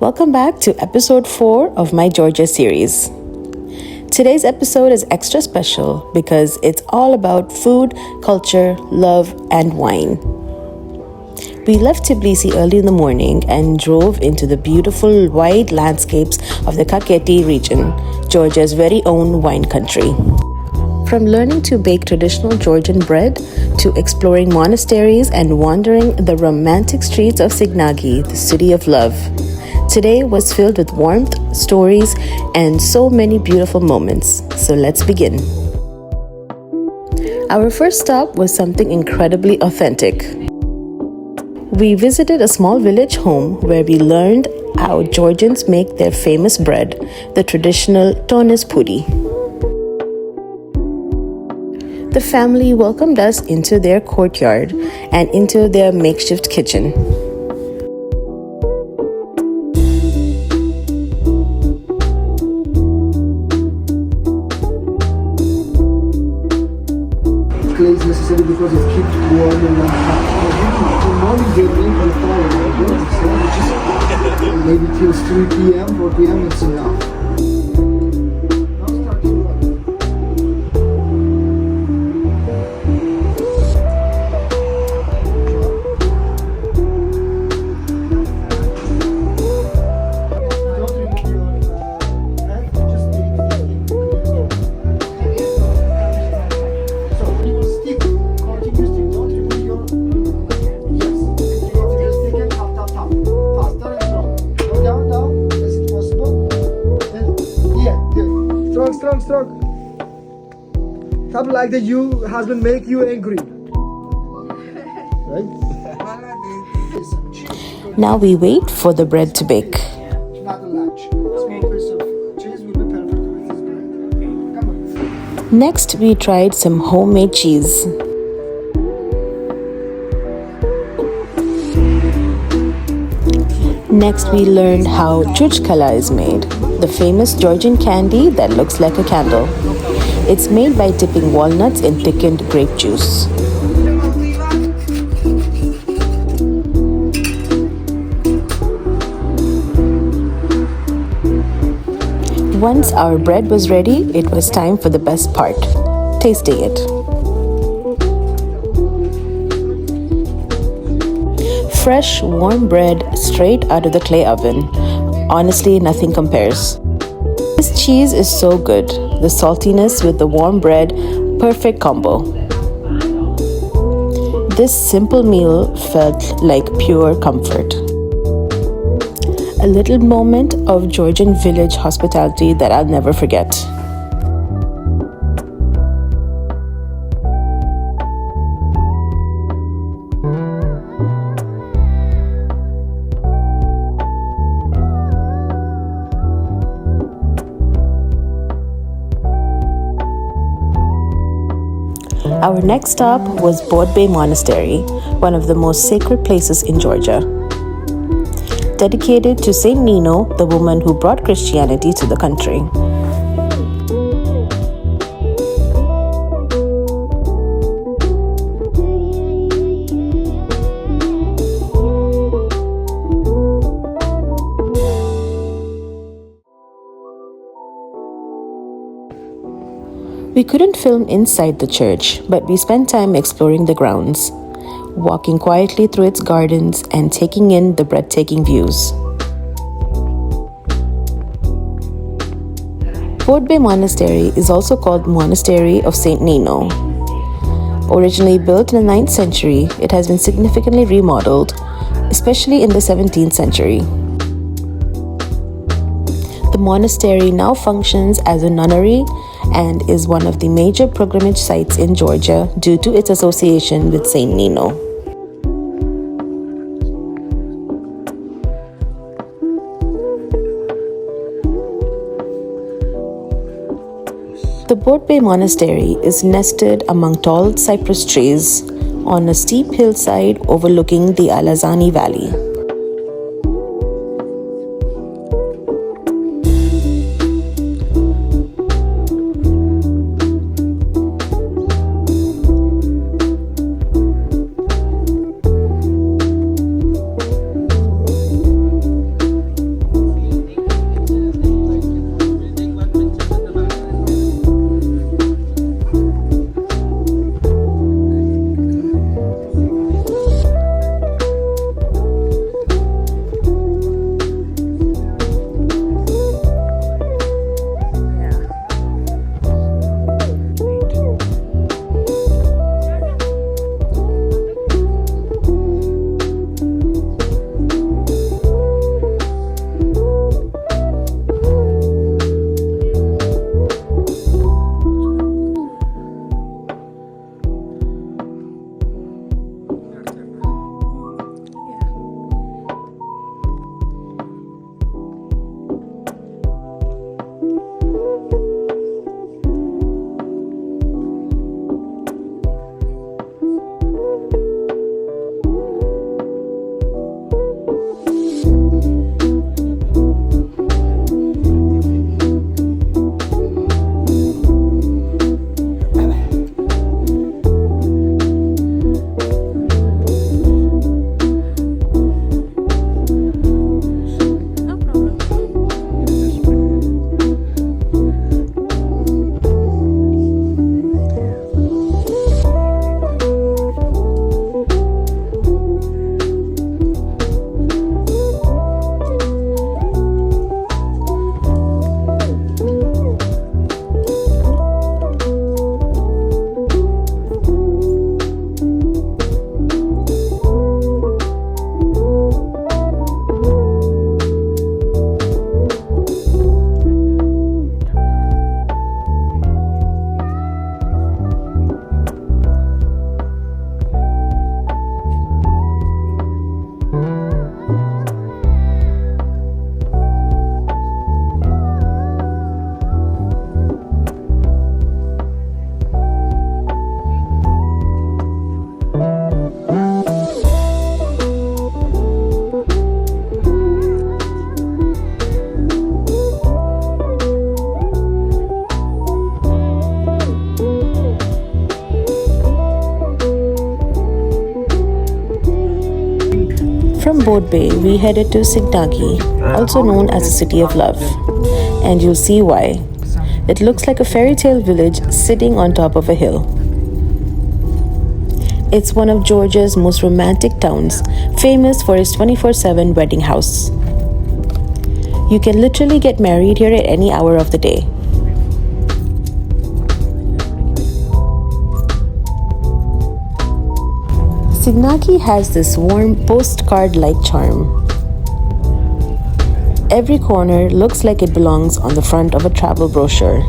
Welcome back to episode 4 of my Georgia series. Today's episode is extra special because it's all about food, culture, love, and wine. We left Tbilisi early in the morning and drove into the beautiful wide landscapes of the Kakheti region, Georgia's very own wine country. From learning to bake traditional Georgian bread to exploring monasteries and wandering the romantic streets of Sighnaghi, the city of love, today was filled with warmth, stories, and so many beautiful moments. So let's begin. Our first stop was something incredibly authentic. We visited a small village home where we learned how Georgians make their famous bread, the traditional tonis puri. The family welcomed us into their courtyard and into their makeshift kitchen. Clay is necessary because it keeps warm and not hot. In the morning they drink on fire, which is maybe till 3 p.m., 4 p.m. it's enough. Strong. Something like that your husband make you angry. Right? Now we wait for the bread to bake. Not a lunch. Small piece of cheese will be perfect with this bread. Come on. Next, we tried some homemade cheese. Next, we learned how churchkhela is made, the famous Georgian candy that looks like a candle. It's made by dipping walnuts in thickened grape juice. Once our bread was ready, it was time for the best part, tasting it. Fresh, warm bread straight out of the clay oven. Honestly, nothing compares. This cheese is so good. The saltiness with the warm bread, perfect combo. This simple meal felt like pure comfort. A little moment of Georgian village hospitality that I'll never forget. Our next stop was Bodbe Monastery, one of the most sacred places in Georgia. Dedicated to Saint Nino, the woman who brought Christianity to the country. We couldn't film inside the church, but we spent time exploring the grounds, walking quietly through its gardens and taking in the breathtaking views. Bodbe Monastery is also called Monastery of Saint Nino. Originally built in the 9th century, it has been significantly remodeled, especially in the 17th century. The monastery now functions as a nunnery and is one of the major pilgrimage sites in Georgia due to its association with Saint Nino. The Bodbe Monastery is nested among tall cypress trees on a steep hillside overlooking the Alazani Valley. Bodbe, we headed to Sighnaghi, also known as the City of Love. And you'll see why. It looks like a fairy tale village sitting on top of a hill. It's one of Georgia's most romantic towns, famous for its 24/7 wedding house. You can literally get married here at any hour of the day. Sighnaghi has this warm postcard-like charm. Every corner looks like it belongs on the front of a travel brochure.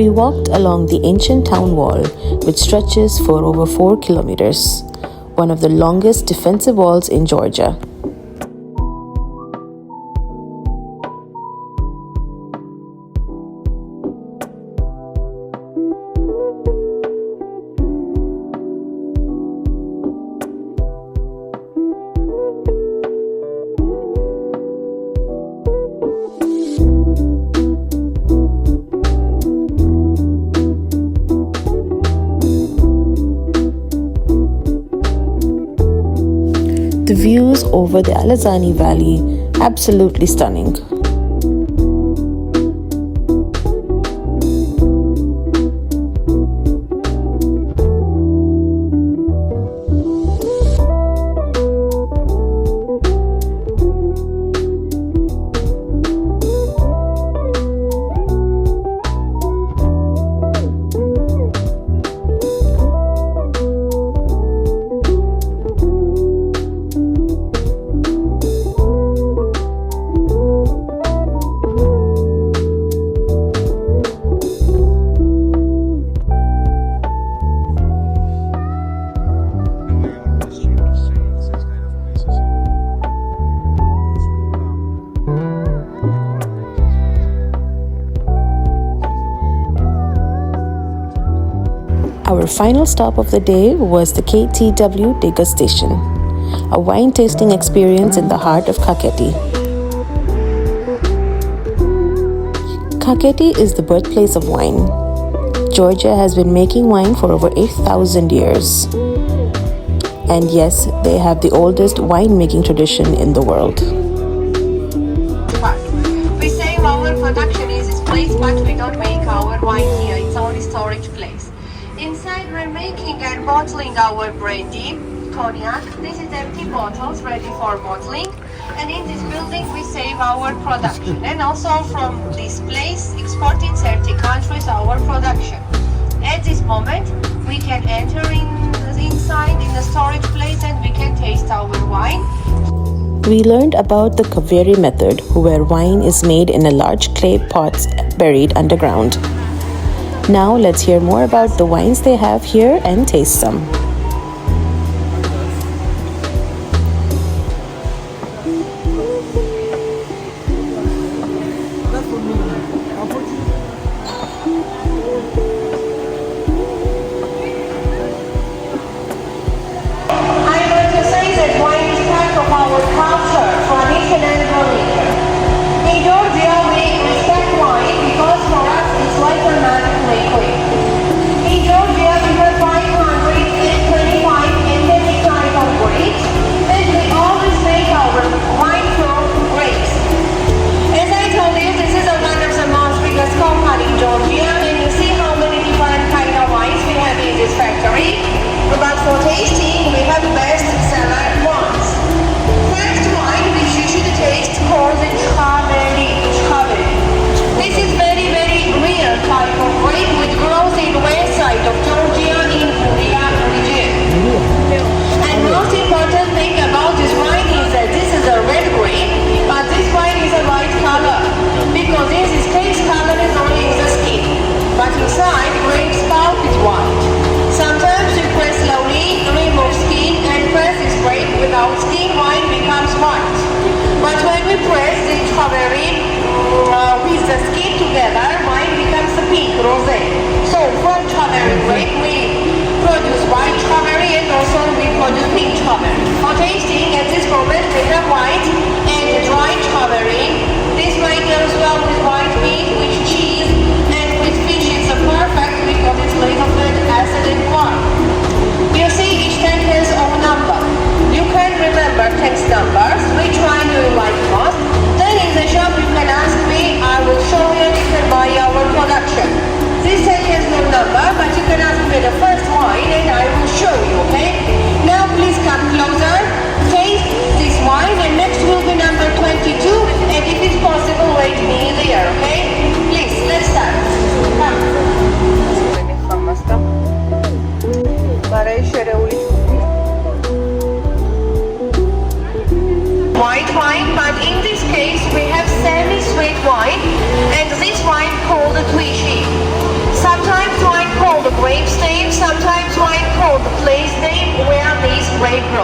We walked along the ancient town wall, which stretches for over 4 kilometers, one of the longest defensive walls in Georgia. The views over the Alazani Valley, absolutely stunning. Our final stop of the day was the KTW degustation, a wine tasting experience in the heart of Kakheti. Kakheti is the birthplace of wine. Georgia has been making wine for over 8,000 years. And yes, they have the oldest winemaking tradition in the world. We say our production is this place, but we don't make our wine here. It's only storage place. Inside we're making and bottling our brandy, cognac. This is empty bottles ready for bottling. And in this building we save our production. And also from this place export in 30 countries our production. At this moment we can enter inside in the storage place and we can taste our wine. We learned about the Kakheti method, where wine is made in a large clay pots buried underground. Now let's hear more about the wines they have here and taste some.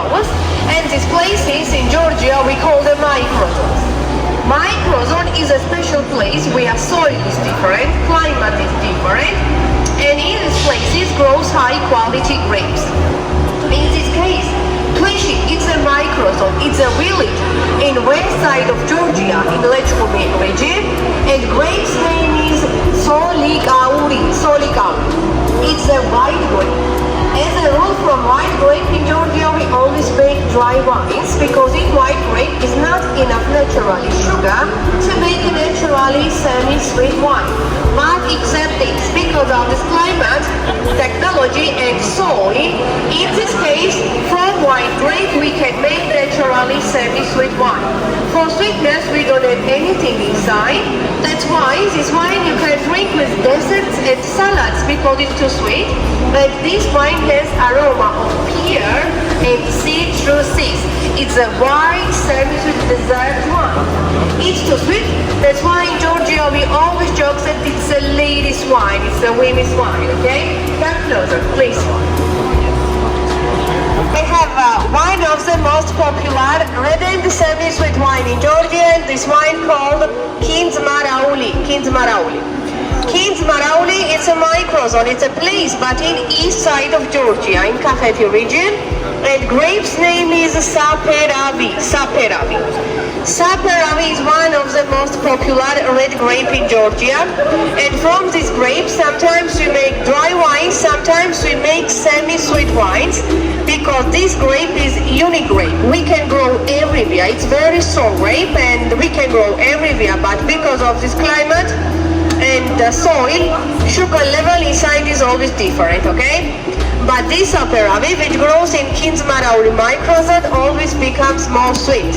house. And these places in Georgia we call them microzones. Microzone is a special place where soil is different, climate is different, and in these places grows high quality grapes. In this case, Twishi, it's a microzone, it's a village in west side of Georgia, in the Lechkumi region, and grape's name is Sighnaghi. It's a white grape. As a rule, from white grape in Georgia, we always make dry wines because in white grape is not enough naturally sugar to make a naturally semi-sweet wine. But except this, because of this climate, technology and soil, in this case, from white grape we can make naturally semi-sweet wine. For sweetness, we don't add anything inside. That's why this wine you can drink with desserts and salads because it's too sweet. But this wine has aroma of pear and citruses. It's a white semi-sweet dessert wine. It's too sweet. That's why in Georgia we always joke that it's a ladies' wine. It's a women's wine. Okay? Come closer, please. I have one of the most popular red and semi-sweet wine in Georgia. This wine called Kindzmarauli. Kindzmarauli is a microzone. It's a place, but in east side of Georgia, in Kakheti region. And grape's name is Saperavi. Saperavi is one of the most popular red grape in Georgia. And from this grape, sometimes we make dry wines, sometimes we make semi-sweet wines, because this grape is unique grape. We can grow everywhere. It's very strong grape and we can grow everywhere, but because of this climate and the soil, sugar level inside is always different, okay? But this Saperavi, which grows in Kindzmarauli microzone, always becomes more sweet.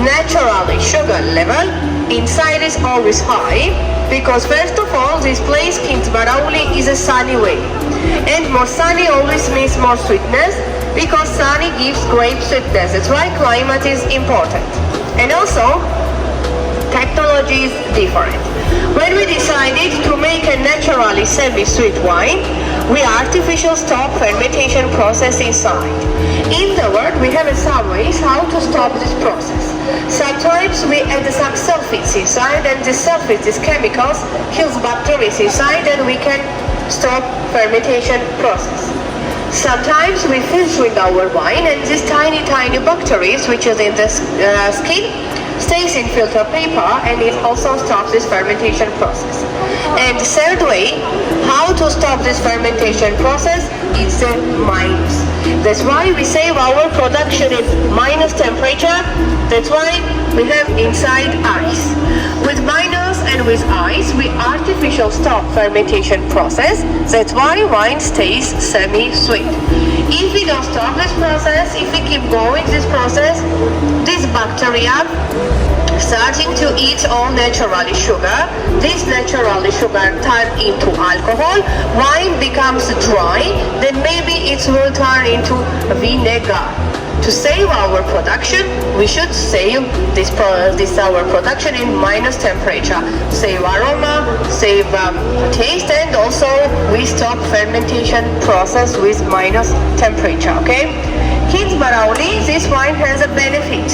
Naturally, sugar level inside is always high, because first of all, this place, Kindzmarauli, is a sunny way. And more sunny always means more sweetness, because sunny gives grape sweetness. That's why climate is important. And also, technology is different. When we decided to make a naturally semi-sweet wine, we artificial stop fermentation process inside. In the world, we have some ways how to stop this process. Sometimes we add some sulfates inside, and the sulfates, these chemicals, kills bacteria inside, and we can stop fermentation process. Sometimes we filter our wine, and these tiny bacteria, which is in the skin, stays in filter paper, and it also stops this fermentation process. And the third way how to stop this fermentation process is the minus. That's why we save our production in minus temperature. That's why we have inside ice. With minus and with ice, we artificial stop fermentation process. That's why wine stays semi-sweet. If we don't stop this process, if we keep going this process, this bacteria starting to eat all naturally sugar. This naturally sugar turn into alcohol. Wine becomes dry. Then maybe it will turn into vinegar. To save our production, we should save this our production in minus temperature. Save aroma, save taste, and also we stop fermentation process with minus temperature. Okay. Kindzmarauli, this wine has a benefit.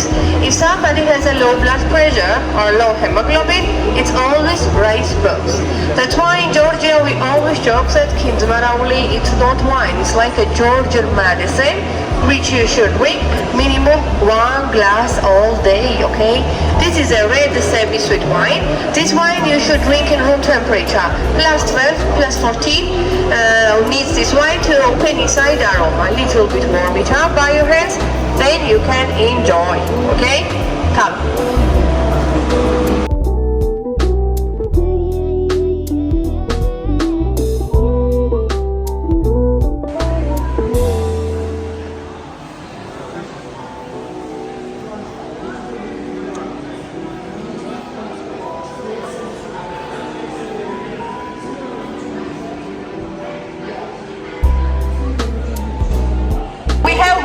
If somebody has a low blood pressure or low hemoglobin, it's always raise both. That's why in Georgia we always joke that Kindzmarauli, it's not wine, it's like a Georgian medicine, which you should drink minimum 1 glass all day, okay? This is a red semi-sweet wine. This wine you should drink in room temperature, plus 12, plus 14. Needs this wine to open inside aroma, a little bit warm it up by your hands, then you can enjoy, okay? Come.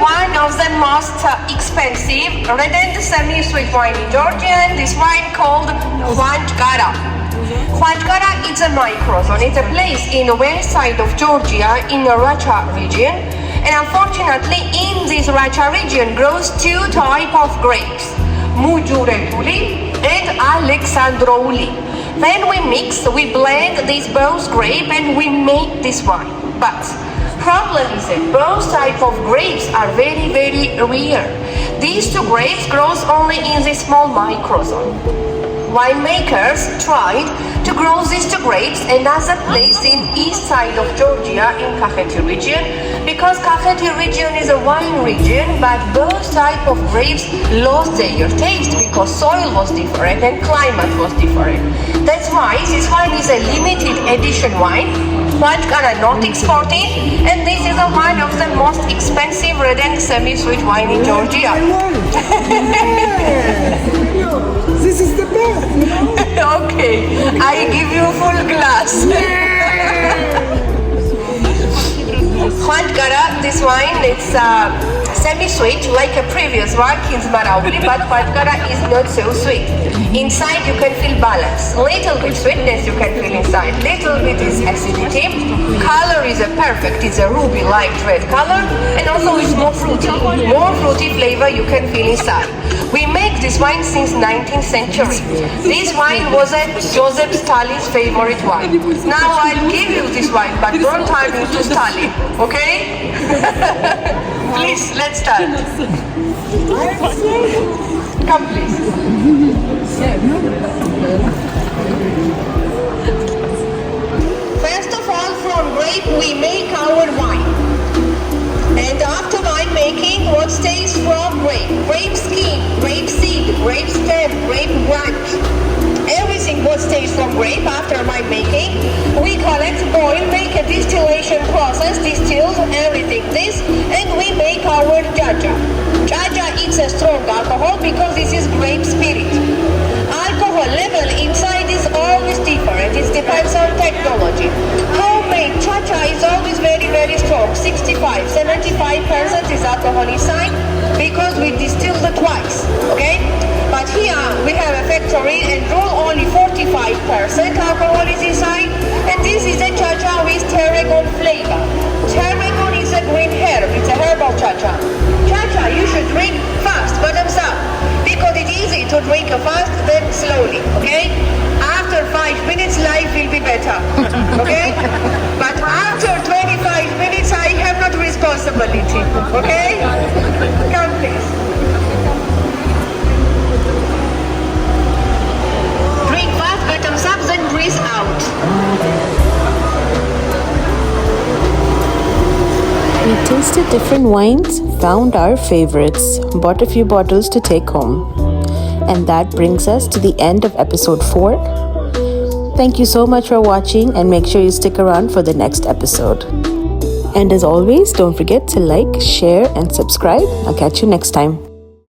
One of the most expensive red and semi-sweet wine in Georgia, and this wine called Sighnaghi. Sighnaghi is a microzone. It's a place in the west side of Georgia in the Racha region. And unfortunately, in this Racha region grows two types of grapes, Mujuretuli and Alexandrouli. Then we blend these both grapes and we make this wine. But problem is that both types of grapes are very, very rare. These two grapes grow only in the small microzone. Winemakers tried to grow these two grapes another place in east side of Georgia in Kakheti region, because Kakheti region is a wine region, but both type of grapes lost their taste because soil was different and climate was different. That's why this wine is a limited edition wine, but not exported, and this is one of the most expensive red and semi-sweet wine in Georgia. This is the best. Okay, I give you full glass. Khwantgara, this wine, it's semi-sweet like a previous one, Kinzmarauli, but Khwantgara is not so sweet. Inside you can feel balance. Little bit sweetness you can feel inside. Little bit is acidity. Color is a perfect. It's a ruby light red color, and also it's more fruity. More fruity flavor you can feel inside. We make this wine since 19th century. This wine was Joseph Stalin's favorite wine. Now I'll give you this wine, but don't turn into Stalin, okay? Please, let's start. Come, please. First of all, from grape we make our wine. And after wine making, what stays from grape? Grape skin, grape seed, grape stem, grape branch. Everything what stays from grape after wine making, we collect, boil, make a distillation process, distill everything this, and we make our jaja. Jaja is a strong alcohol because this is grape spirit. Alcohol level inside is always different. It depends on technology. Homemade chacha is always very, very strong. 65-75% is alcohol inside because we distill it twice. Okay? But here we have a factory and only 45% alcohol is inside. And this is a chacha with tarragon flavor. Tarragon is a green herb. It's a herbal chacha. Chacha you should drink fast, bottoms up, because it's easy to drink fast then slowly, okay? After 5 minutes life will be better, okay? But after 25 minutes I have not responsibility, okay? Come please. Drink fast, bottoms up, then breathe out. We tasted different wines, found our favorites, bought a few bottles to take home. And that brings us to the end of episode 4. Thank you so much for watching, and make sure you stick around for the next episode. And as always, don't forget to like, share, and subscribe. I'll catch you next time.